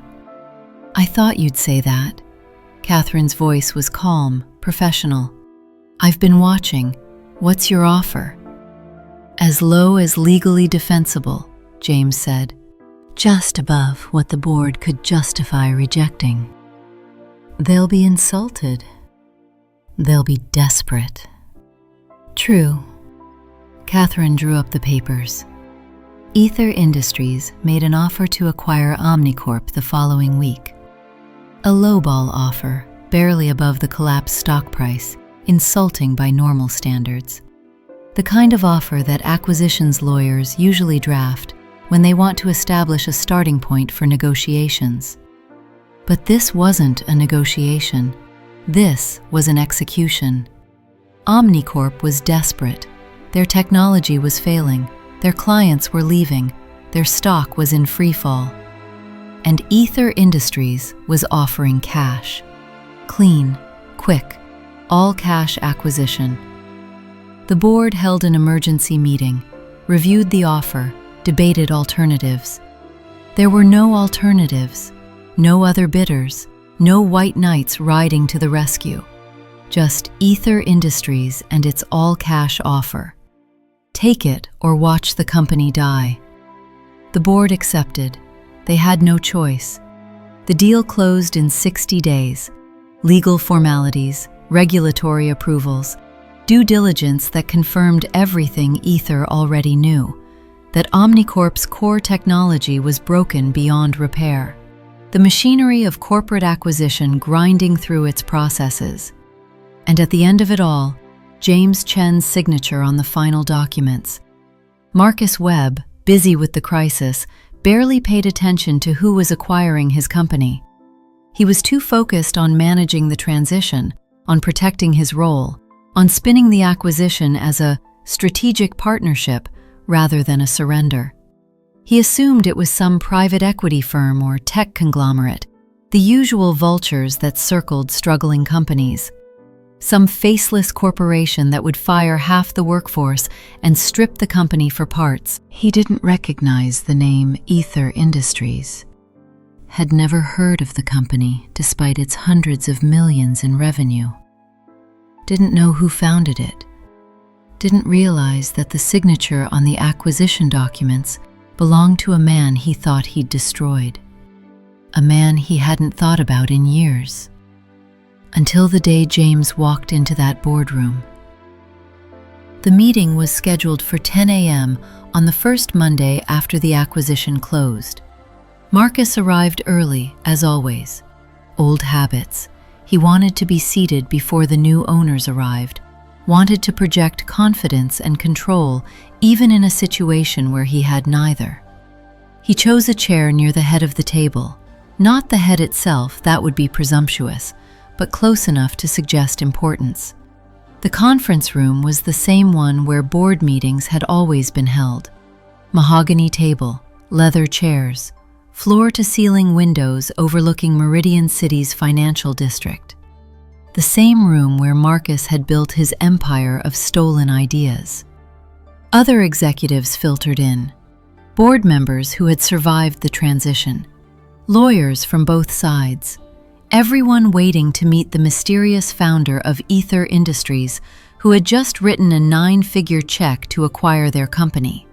"I thought you'd say that." Catherine's voice was calm, professional. "I've been watching. What's your offer?" "As low as legally defensible," James said. "Just above what the board could justify rejecting." "They'll be insulted. They'll be desperate." "True." Catherine drew up the papers. Aether Industries made an offer to acquire Omnicorp the following week. A lowball offer, barely above the collapsed stock price, insulting by normal standards. The kind of offer that acquisitions lawyers usually draft when they want to establish a starting point for negotiations. But this wasn't a negotiation. This was an execution. Omnicorp was desperate. Their technology was failing. Their clients were leaving. Their stock was in free fall. And Aether Industries was offering cash. Clean, quick, all-cash acquisition. The board held an emergency meeting, reviewed the offer, debated alternatives. There were no alternatives, no other bidders, no white knights riding to the rescue. Just Aether Industries and its all-cash offer. Take it or watch the company die. The board accepted. They had no choice. The deal closed in 60 days. Legal formalities, regulatory approvals, due diligence that confirmed everything Aether already knew. that Omnicorp's core technology was broken beyond repair. The machinery of corporate acquisition grinding through its processes. And at the end of it all, James Chen's signature on the final documents. Marcus Webb, busy with the crisis, barely paid attention to who was acquiring his company. He was too focused on managing the transition, on protecting his role, on spinning the acquisition as a strategic partnership rather than a surrender. He assumed it was some private equity firm or tech conglomerate, the usual vultures that circled struggling companies. Some faceless corporation that would fire half the workforce and strip the company for parts. He didn't recognize the name Aether Industries. Had never heard of the company despite its hundreds of millions in revenue. Didn't know who founded it. Didn't realize that the signature on the acquisition documents belonged to a man he thought he'd destroyed. A man he hadn't thought about in years. Until the day James walked into that boardroom. The meeting was scheduled for 10 a.m. on the first Monday after the acquisition closed. Marcus arrived early, as always. Old habits. He wanted to be seated before the new owners arrived, wanted to project confidence and control even in a situation where he had neither. He chose a chair near the head of the table, not the head itself, that would be presumptuous, but close enough to suggest importance. The conference room was the same one where board meetings had always been held. Mahogany table, leather chairs, floor-to-ceiling windows overlooking Meridian City's financial district. The same room where Marcus had built his empire of stolen ideas. Other executives filtered in, board members who had survived the transition, lawyers from both sides, everyone waiting to meet the mysterious founder of Aether Industries who had just written a 9-figure check to acquire their company.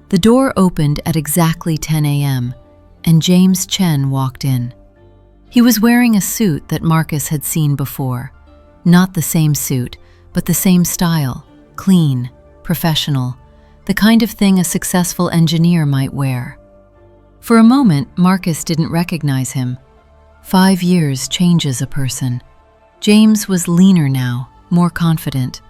The door opened at exactly 10 a.m., and James Chen walked in. He was wearing a suit that Marcus had seen before. Not the same suit, but the same style, clean, professional, the kind of thing a successful engineer might wear. For a moment, Marcus didn't recognize him. 5 years changes a person. James was leaner now, more confident.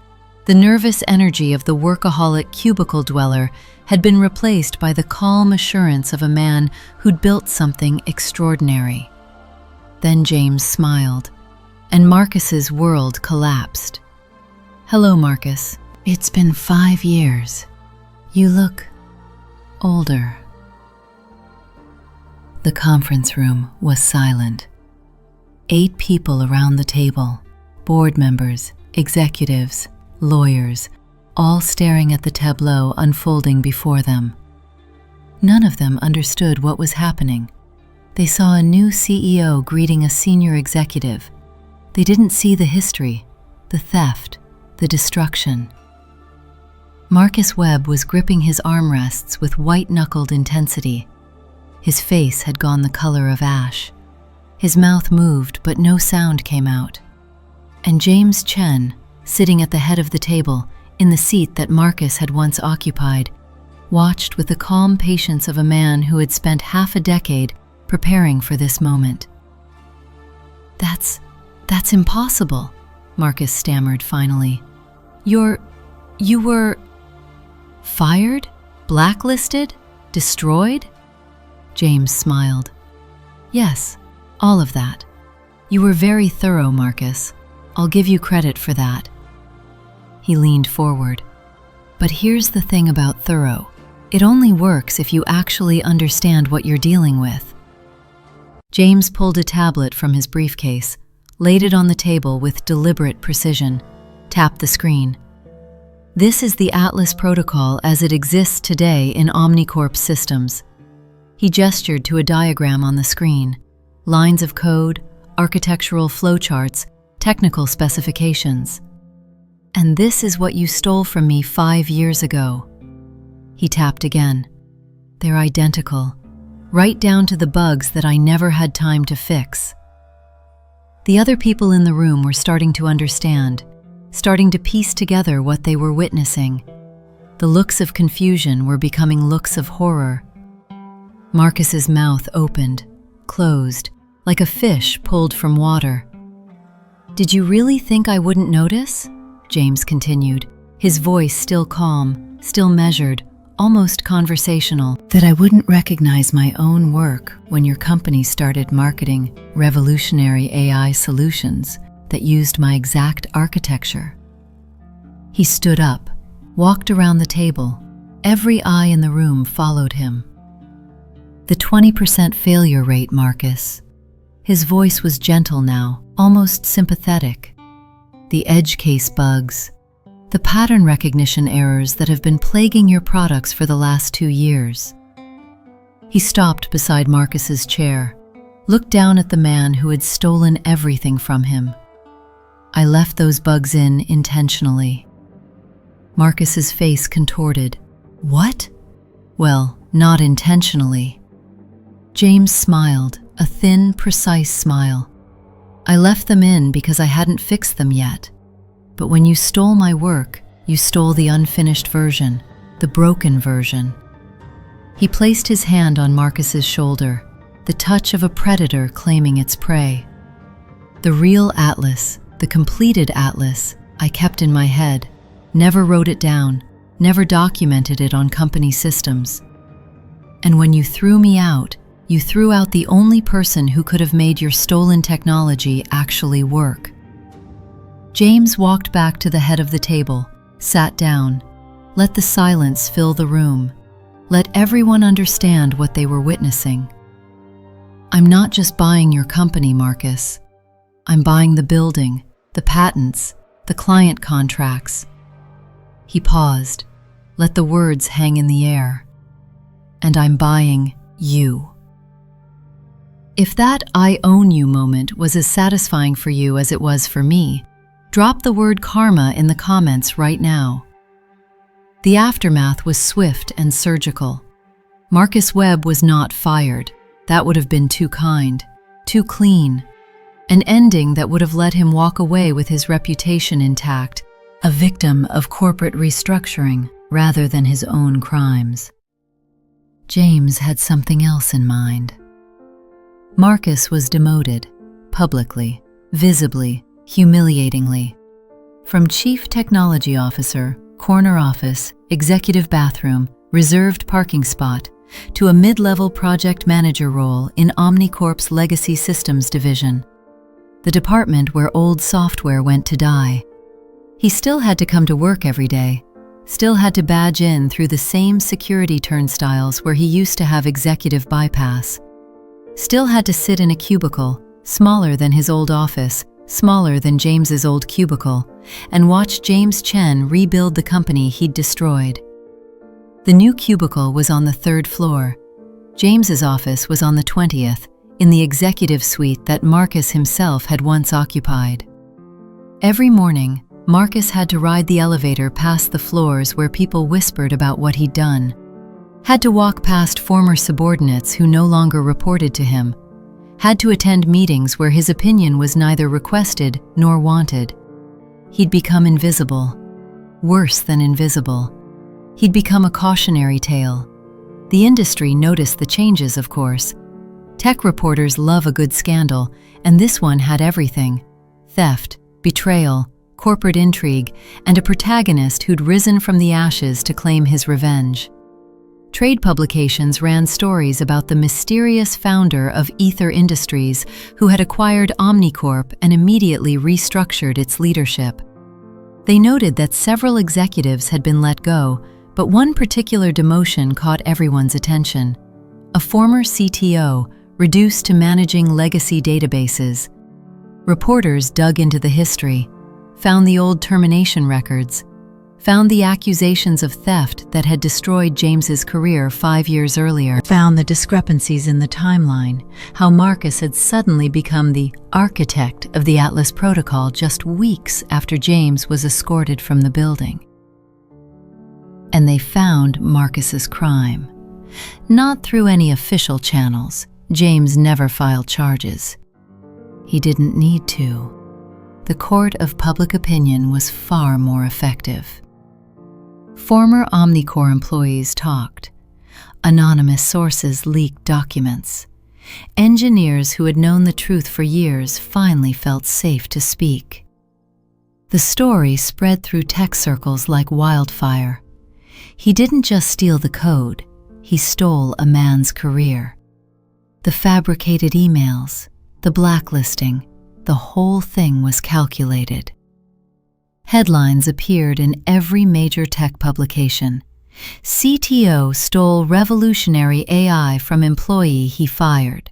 The nervous energy of the workaholic cubicle dweller had been replaced by the calm assurance of a man who'd built something extraordinary. Then James smiled, and Marcus's world collapsed. "Hello, Marcus. It's been 5 years. You look older." The conference room was silent. 8 people around the table, board members, executives, lawyers, all staring at the tableau unfolding before them. None of them understood what was happening. They saw a new CEO greeting a senior executive. They didn't see the history, the theft, the destruction. Marcus Webb was gripping his armrests with white-knuckled intensity. His face had gone the color of ash. His mouth moved, but no sound came out. And James Chen, sitting at the head of the table, in the seat that Marcus had once occupied, watched with the calm patience of a man who had spent half a decade preparing for this moment. That's impossible," Marcus stammered finally. You were fired? Blacklisted? Destroyed?" James smiled. "Yes, all of that. You were very thorough, Marcus. I'll give you credit for that." He leaned forward. "But here's the thing about thorough. It only works if you actually understand what you're dealing with." James pulled a tablet from his briefcase, laid it on the table with deliberate precision, tapped the screen. "This is the Atlas protocol as it exists today in Omnicorp's systems." He gestured to a diagram on the screen, lines of code, architectural flowcharts, technical specifications. "And this is what you stole from me 5 years ago." He tapped again. "They're identical, right down to the bugs that I never had time to fix." The other people in the room were starting to understand, starting to piece together what they were witnessing. The looks of confusion were becoming looks of horror. Marcus's mouth opened, closed, like a fish pulled from water. "Did you really think I wouldn't notice?" James continued, his voice still calm, still measured, almost conversational. "That I wouldn't recognize my own work when your company started marketing revolutionary AI solutions that used my exact architecture?" He stood up, walked around the table. Every eye in the room followed him. "The 20% failure rate, Marcus." His voice was gentle now, almost sympathetic. "The edge case bugs, the pattern recognition errors that have been plaguing your products for the last 2 years." He stopped beside Marcus's chair, looked down at the man who had stolen everything from him. "I left those bugs in intentionally." Marcus's face contorted. "What?" "Well, not intentionally." James smiled, a thin, precise smile. "I left them in because I hadn't fixed them yet. But when you stole my work, you stole the unfinished version, the broken version." He placed his hand on Marcus's shoulder, the touch of a predator claiming its prey. "The real atlas, the completed atlas, I kept in my head, never wrote it down, never documented it on company systems. And when you threw me out, you threw out the only person who could have made your stolen technology actually work." James walked back to the head of the table, sat down, let the silence fill the room, let everyone understand what they were witnessing. "I'm not just buying your company, Marcus. I'm buying the building, the patents, the client contracts." He paused, let the words hang in the air. "And I'm buying you." If that "I own you" moment was as satisfying for you as it was for me, drop the word karma in the comments right now. The aftermath was swift and surgical. Marcus Webb was not fired. That would have been too kind, too clean. An ending that would have let him walk away with his reputation intact, a victim of corporate restructuring rather than his own crimes. James had something else in mind. Marcus was demoted, publicly, visibly, humiliatingly. From Chief Technology Officer, corner office, executive bathroom, reserved parking spot, to a mid-level project manager role in Omnicorp's Legacy Systems division, the department where old software went to die. He still had to come to work every day, still had to badge in through the same security turnstiles where he used to have executive bypass. Still had to sit in a cubicle, smaller than his old office, smaller than James's old cubicle, and watch James Chen rebuild the company he'd destroyed. The new cubicle was on the 3rd floor. James's office was on the 20th, in the executive suite that Marcus himself had once occupied. Every morning, Marcus had to ride the elevator past the floors where people whispered about what he'd done. Had to walk past former subordinates who no longer reported to him. Had to attend meetings where his opinion was neither requested nor wanted. He'd become invisible. Worse than invisible. He'd become a cautionary tale. The industry noticed the changes, of course. Tech reporters love a good scandal, and this one had everything: theft, betrayal, corporate intrigue, and a protagonist who'd risen from the ashes to claim his revenge. Trade publications ran stories about the mysterious founder of Aether Industries who had acquired Omnicorp and immediately restructured its leadership. They noted that several executives had been let go, but one particular demotion caught everyone's attention. A former CTO reduced to managing legacy databases. Reporters dug into the history, found the old termination records, found the accusations of theft that had destroyed James's career 5 years earlier, found the discrepancies in the timeline, how Marcus had suddenly become the architect of the Atlas Protocol just weeks after James was escorted from the building. And they found Marcus's crime. Not through any official channels. James never filed charges. He didn't need to. The court of public opinion was far more effective. Former Omnicore employees talked. Anonymous sources leaked documents. Engineers who had known the truth for years finally felt safe to speak. The story spread through tech circles like wildfire. He didn't just steal the code, he stole a man's career. The fabricated emails, the blacklisting, the whole thing was calculated. Headlines appeared in every major tech publication. CTO stole revolutionary AI from employee he fired.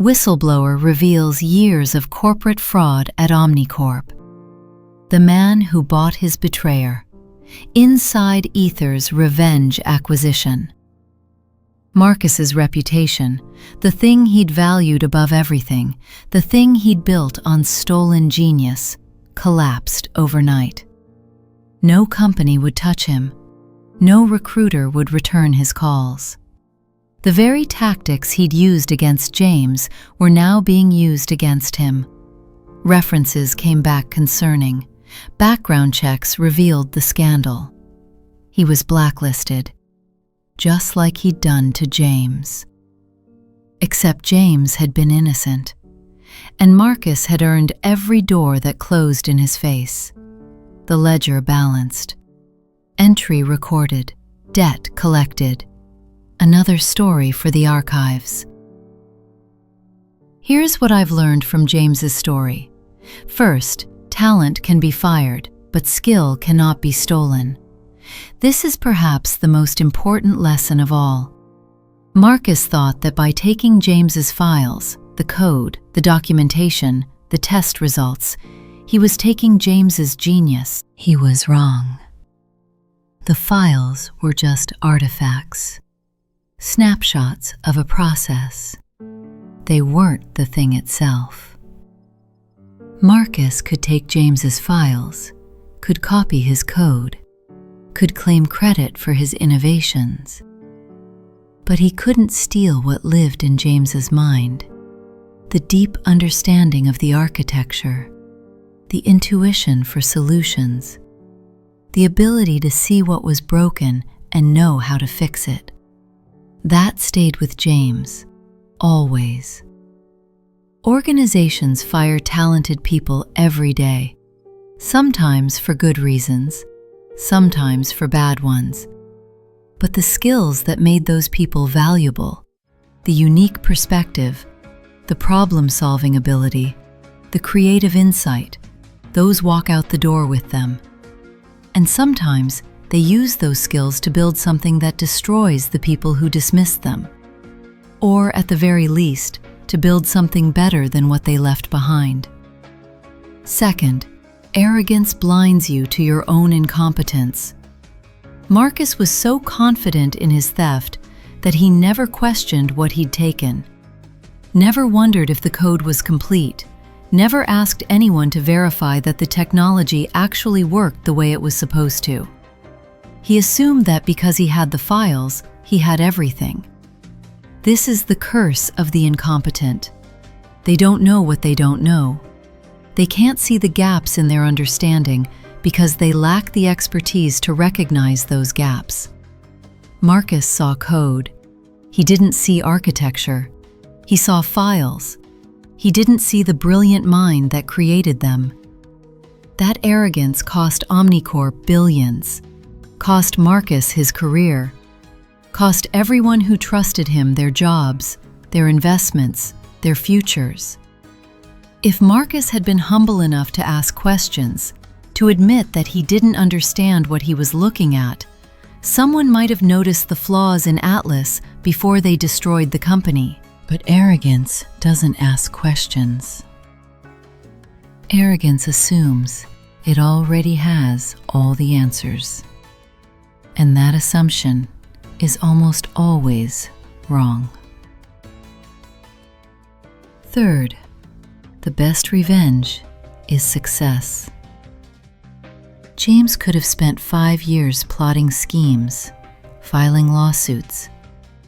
Whistleblower reveals years of corporate fraud at Omnicorp. The man who bought his betrayer. Inside Aether's revenge acquisition. Marcus's reputation, the thing he'd valued above everything, the thing he'd built on stolen genius, collapsed overnight. No company would touch him. No recruiter would return his calls. The very tactics he'd used against James were now being used against him. References came back concerning. Background checks revealed the scandal. He was blacklisted, just like he'd done to James. Except James had been innocent, and Marcus had earned every door that closed in his face. The ledger balanced. Entry recorded, debt collected. Another story for the archives. Here's what I've learned from James's story. First, talent can be fired, but skill cannot be stolen. This is perhaps the most important lesson of all. Marcus thought that by taking James's files, the code, the documentation, the test results, he was taking James's genius. He was wrong. The files were just artifacts, snapshots of a process. They weren't the thing itself. Marcus could take James's files, could copy his code, could claim credit for his innovations. But he couldn't steal what lived in James's mind, the deep understanding of the architecture, the intuition for solutions, the ability to see what was broken and know how to fix it. That stayed with James, always. Organizations fire talented people every day, sometimes for good reasons, sometimes for bad ones. But the skills that made those people valuable, the unique perspective, the problem-solving ability, the creative insight, those walk out the door with them. And sometimes they use those skills to build something that destroys the people who dismissed them. Or, at the very least, to build something better than what they left behind. Second, arrogance blinds you to your own incompetence. Marcus was so confident in his theft that he never questioned what he'd taken, never wondered if the code was complete, never asked anyone to verify that the technology actually worked the way it was supposed to. He assumed that because he had the files, he had everything. This is the curse of the incompetent. They don't know what they don't know. They can't see the gaps in their understanding because they lack the expertise to recognize those gaps. Marcus saw code. He didn't see architecture. He saw files. He didn't see the brilliant mind that created them. That arrogance cost Omnicorp billions, cost Marcus his career, cost everyone who trusted him their jobs, their investments, their futures. If Marcus had been humble enough to ask questions, to admit that he didn't understand what he was looking at, someone might have noticed the flaws in Atlas before they destroyed the company. But arrogance doesn't ask questions. Arrogance assumes it already has all the answers. And that assumption is almost always wrong. Third, the best revenge is success. James could have spent 5 years plotting schemes, filing lawsuits,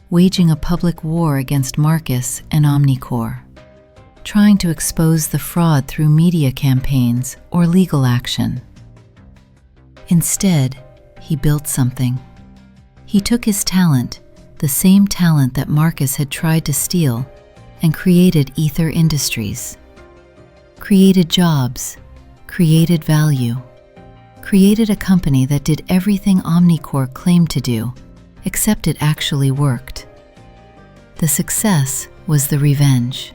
waging a public war against Marcus and Omnicore, trying to expose the fraud through media campaigns or legal action. Instead, he built something. He took his talent, the same talent that Marcus had tried to steal, and created Aether Industries. Created jobs, created value, created a company that did everything Omnicorp claimed to do, except it actually worked. The success was the revenge.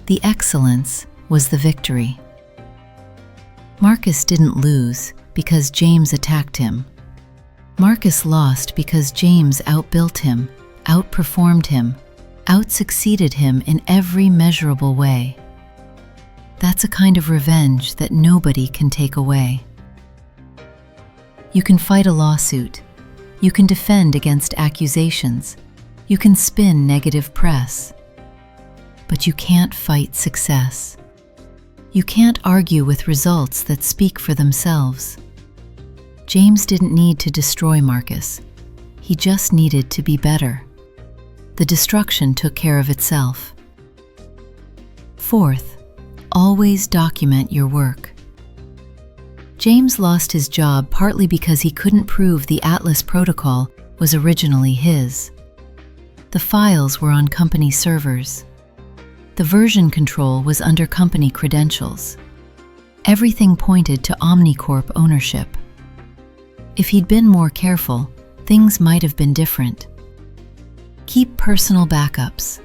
The excellence was the victory. Marcus didn't lose because James attacked him. Marcus lost because James outbuilt him, outperformed him, outsucceeded him in every measurable way. That's a kind of revenge that nobody can take away. You can fight a lawsuit. You can defend against accusations. You can spin negative press. But you can't fight success. You can't argue with results that speak for themselves. James didn't need to destroy Marcus. He just needed to be better. The destruction took care of itself. Fourth, always document your work. James lost his job partly because he couldn't prove the Atlas protocol was originally his. The files were on company servers. The version control was under company credentials. Everything pointed to Omnicorp ownership. If he'd been more careful, things might have been different. Keep personal backups,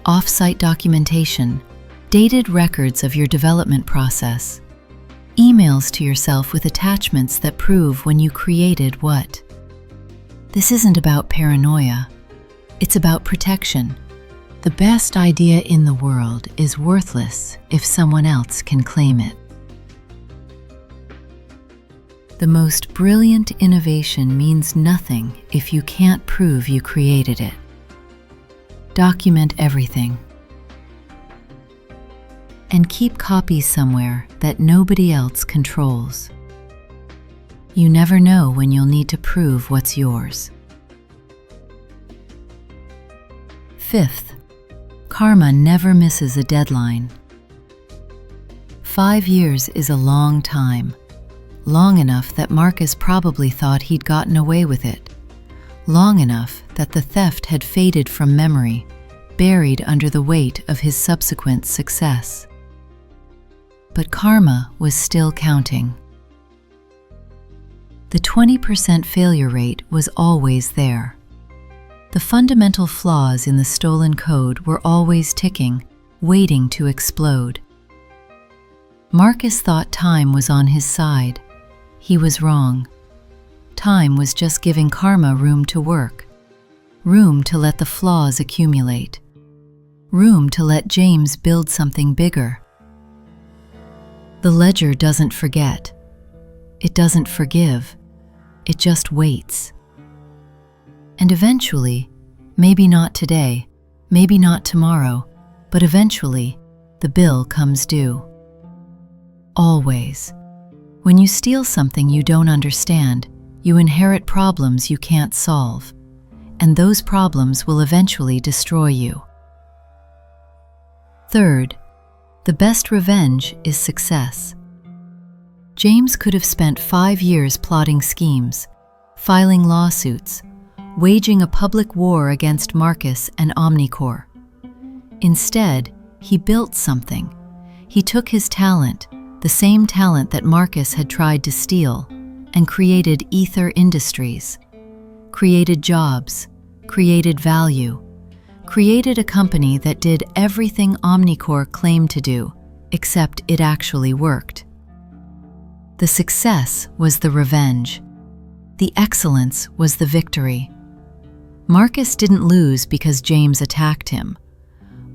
off-site documentation, dated records of your development process, emails to yourself with attachments that prove when you created what. This isn't about paranoia. It's about protection. The best idea in the world is worthless if someone else can claim it. The most brilliant innovation means nothing if you can't prove you created it. Document everything. And keep copies somewhere that nobody else controls. You never know when you'll need to prove what's yours. Fifth, karma never misses a deadline. 5 years is a long time. Long enough that Marcus probably thought he'd gotten away with it. Long enough that the theft had faded from memory, buried under the weight of his subsequent success. But karma was still counting. The 20% failure rate was always there. The fundamental flaws in the stolen code were always ticking, waiting to explode. Marcus thought time was on his side. He was wrong. Time was just giving karma room to work, room to let the flaws accumulate, room to let James build something bigger. The ledger doesn't forget. It doesn't forgive. It just waits. And eventually, maybe not today, maybe not tomorrow, but eventually, the bill comes due. Always. When you steal something you don't understand, you inherit problems you can't solve, and those problems will eventually destroy you. Third, the best revenge is success. James could have spent 5 years plotting schemes, filing lawsuits, waging a public war against Marcus and Omnicorp. Instead, he built something. He took his talent, the same talent that Marcus had tried to steal, and created Aether Industries, created jobs, created value, created a company that did everything Omnicorp claimed to do, except it actually worked. The success was the revenge. The excellence was the victory. Marcus didn't lose because James attacked him.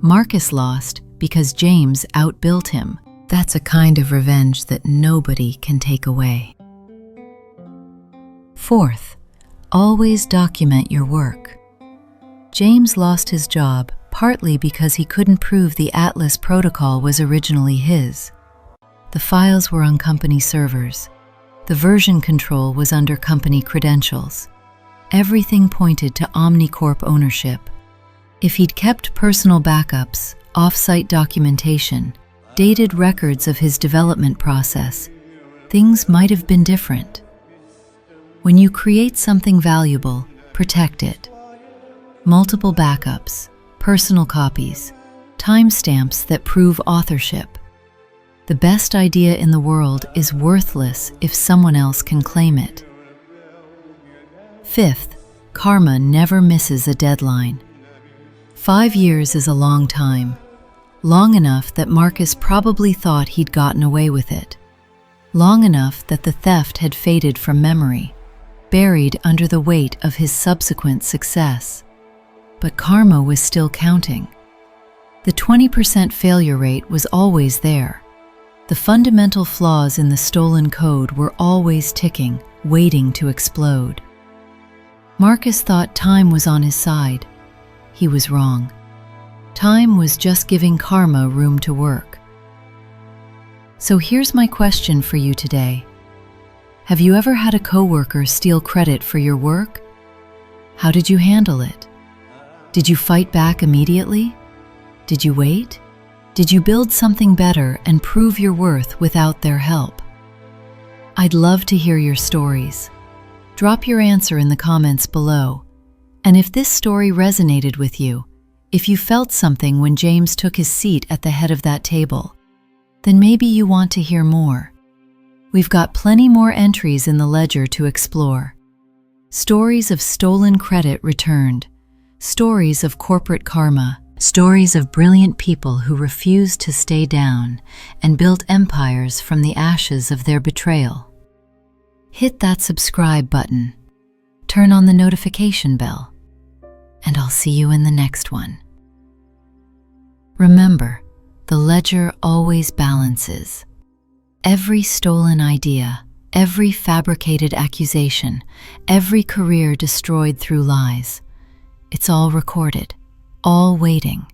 Marcus lost because James outbuilt him. That's a kind of revenge that nobody can take away. Fourth, always document your work. James lost his job partly because he couldn't prove the Atlas protocol was originally his. The files were on company servers. The version control was under company credentials. Everything pointed to Omnicorp ownership. If he'd kept personal backups, off-site documentation, dated records of his development process, things might have been different. When you create something valuable, protect it. Multiple backups, personal copies, timestamps that prove authorship. The best idea in the world is worthless if someone else can claim it. Fifth, karma never misses a deadline. 5 years is a long time. Long enough that Marcus probably thought he'd gotten away with it. Long enough that the theft had faded from memory, buried under the weight of his subsequent success. But karma was still counting. The 20% failure rate was always there. The fundamental flaws in the stolen code were always ticking, waiting to explode. Marcus thought time was on his side. He was wrong. Time was just giving karma room to work. So here's my question for you today. Have you ever had a coworker steal credit for your work? How did you handle it? Did you fight back immediately? Did you wait? Did you build something better and prove your worth without their help? I'd love to hear your stories. Drop your answer in the comments below. And if this story resonated with you, if you felt something when James took his seat at the head of that table, then maybe you want to hear more. We've got plenty more entries in the ledger to explore. Stories of stolen credit returned. Stories of corporate karma. Stories of brilliant people who refused to stay down and built empires from the ashes of their betrayal. Hit that subscribe button. Turn on the notification bell. And I'll see you in the next one. Remember, the ledger always balances. Every stolen idea, every fabricated accusation, every career destroyed through lies, it's all recorded, all waiting.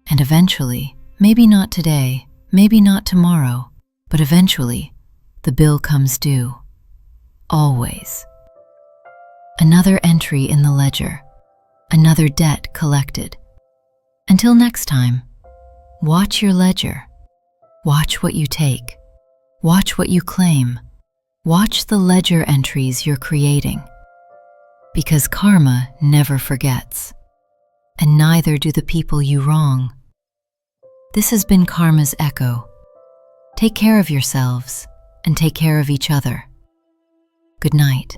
And eventually, maybe not today, maybe not tomorrow, but eventually, the bill comes due. Always. Another entry in the ledger. Another debt collected. Until next time, watch your ledger. Watch what you take. Watch what you claim. Watch the ledger entries you're creating. Because karma never forgets. And neither do the people you wrong. This has been Karma's Echo. Take care of yourselves and take care of each other. Good night.